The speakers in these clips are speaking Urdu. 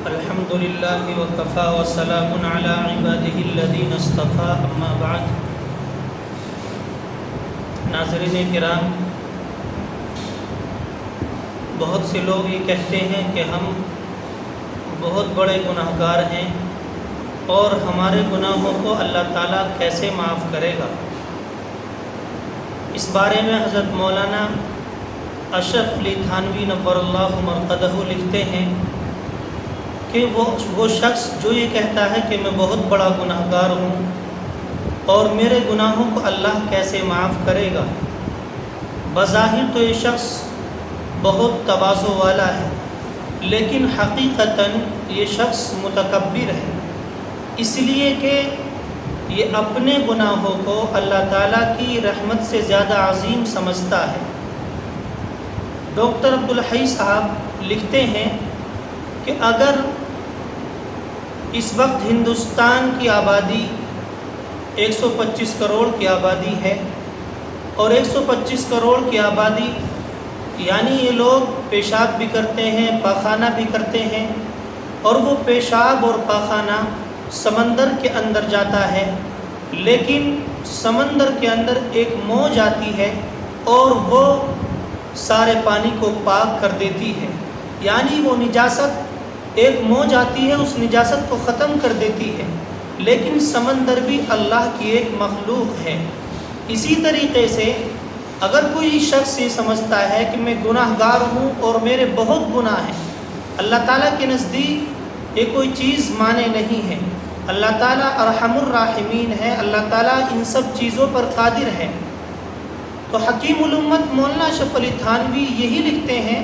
الحمد للہ وکفا وسلام علی عبادہ الذین اصطفیٰ اما بعد۔ ناظرین کرام، بہت سے لوگ یہ کہتے ہیں کہ ہم بہت بڑے گناہ گار ہیں اور ہمارے گناہوں کو اللہ تعالیٰ کیسے معاف کرے گا۔ اس بارے میں حضرت مولانا اشرف علی تھانوی نور اللہ مرقدہ لکھتے ہیں کہ وہ شخص جو یہ کہتا ہے کہ میں بہت بڑا گناہ گار ہوں اور میرے گناہوں کو اللہ کیسے معاف کرے گا، بظاہر تو یہ شخص بہت تواضع والا ہے، لیکن حقیقتاً یہ شخص متکبر ہے، اس لیے کہ یہ اپنے گناہوں کو اللہ تعالیٰ کی رحمت سے زیادہ عظیم سمجھتا ہے۔ ڈاکٹر عبدالحی صاحب لکھتے ہیں کہ اگر اس وقت ہندوستان کی آبادی 125 کروڑ کی آبادی ہے اور 125 کروڑ کی آبادی یعنی یہ لوگ پیشاب بھی کرتے ہیں، پاخانہ بھی کرتے ہیں، اور وہ پیشاب اور پاخانہ سمندر کے اندر جاتا ہے، لیکن سمندر کے اندر ایک موج آتی ہے اور وہ سارے پانی کو پاک کر دیتی ہے، یعنی وہ نجاست ایک موج آتی ہے اس نجاست کو ختم کر دیتی ہے، لیکن سمندر بھی اللہ کی ایک مخلوق ہے۔ اسی طریقے سے اگر کوئی شخص یہ سمجھتا ہے کہ میں گناہ گار ہوں اور میرے بہت گناہ ہیں، اللہ تعالیٰ کے نزدیک یہ کوئی چیز مانے نہیں ہے۔ اللہ تعالیٰ ارحم الراحمین ہے، اللہ تعالیٰ ان سب چیزوں پر قادر ہے۔ تو حکیم الامت مولانا اشرف علی تھانوی یہی لکھتے ہیں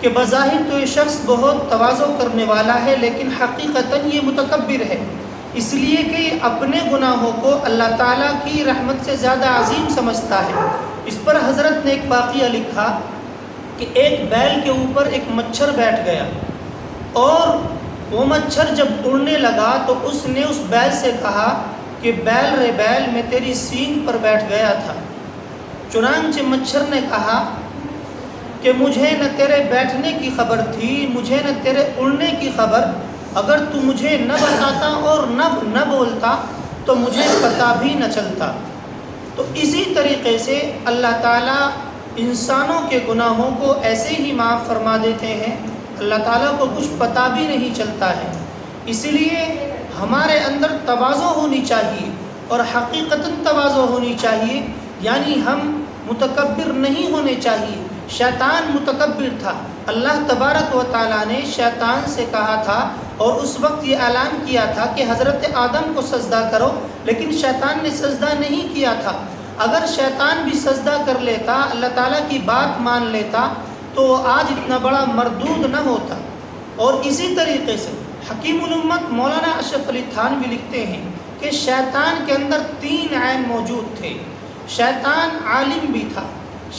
کہ بظاہر تو یہ شخص بہت تواضع کرنے والا ہے، لیکن حقیقتاً یہ متکبر ہے، اس لیے کہ یہ اپنے گناہوں کو اللہ تعالیٰ کی رحمت سے زیادہ عظیم سمجھتا ہے۔ اس پر حضرت نے ایک واقعہ لکھا کہ ایک بیل کے اوپر ایک مچھر بیٹھ گیا، اور وہ مچھر جب اڑنے لگا تو اس نے اس بیل سے کہا کہ بیل رے بیل، میں تیری سینگ پر بیٹھ گیا تھا۔ چنانچہ مچھر نے کہا کہ مجھے نہ تیرے بیٹھنے کی خبر تھی، مجھے نہ تیرے اڑنے کی خبر، اگر تو مجھے نہ بتاتا اور نہ بولتا تو مجھے پتہ بھی نہ چلتا۔ تو اسی طریقے سے اللہ تعالیٰ انسانوں کے گناہوں کو ایسے ہی معاف فرما دیتے ہیں، اللہ تعالیٰ کو کچھ پتہ بھی نہیں چلتا ہے۔ اس لیے ہمارے اندر تواضع ہونی چاہیے، اور حقیقتاً تواضع ہونی چاہیے، یعنی ہم متکبر نہیں ہونے چاہیے۔ شیطان متکبر تھا، اللہ تبارک و تعالیٰ نے شیطان سے کہا تھا اور اس وقت یہ اعلان کیا تھا کہ حضرت آدم کو سجدہ کرو، لیکن شیطان نے سجدہ نہیں کیا تھا۔ اگر شیطان بھی سجدہ کر لیتا، اللہ تعالیٰ کی بات مان لیتا، تو آج اتنا بڑا مردود نہ ہوتا۔ اور اسی طریقے سے حکیم الامت مولانا اشرف علی تھانوی لکھتے ہیں کہ شیطان کے اندر 3 عین موجود تھے۔ شیطان عالم بھی تھا،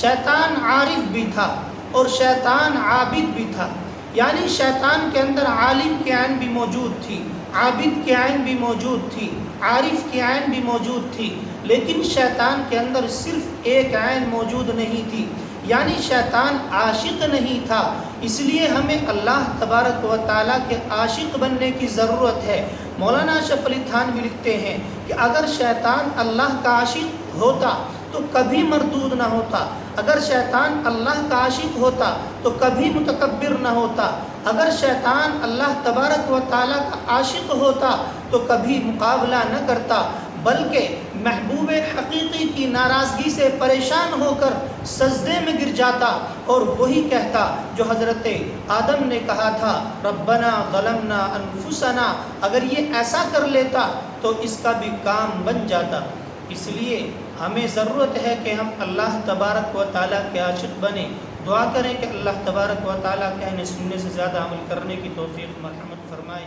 شیطان عارف بھی تھا، اور شیطان عابد بھی تھا، یعنی شیطان کے اندر عالم کی عین بھی موجود تھی، عابد کی عین بھی موجود تھی، عارف کی عین بھی موجود تھی، لیکن شیطان کے اندر صرف ایک عین موجود نہیں تھی، یعنی شیطان عاشق نہیں تھا۔ اس لیے ہمیں اللہ تبارک و تعالیٰ کے عاشق بننے کی ضرورت ہے۔ مولانا اشرف علی تھانوی لکھتے ہیں کہ اگر شیطان اللہ کا عاشق ہوتا تو کبھی مردود نہ ہوتا، اگر شیطان اللہ کا عاشق ہوتا تو کبھی متکبر نہ ہوتا، اگر شیطان اللہ تبارک و تعالیٰ کا عاشق ہوتا تو کبھی مقابلہ نہ کرتا، بلکہ محبوب حقیقی کی ناراضگی سے پریشان ہو کر سجدے میں گر جاتا اور وہی کہتا جو حضرت آدم نے کہا تھا، ربنا ظلمنا انفسنا۔ اگر یہ ایسا کر لیتا تو اس کا بھی کام بن جاتا۔ اس لیے ہمیں ضرورت ہے کہ ہم اللہ تبارک و تعالیٰ کے عاشق بنیں۔ دعا کریں کہ اللہ تبارک و تعالیٰ کہنے سننے سے زیادہ عمل کرنے کی توفیق مرحمت فرمائے۔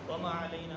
وما علینا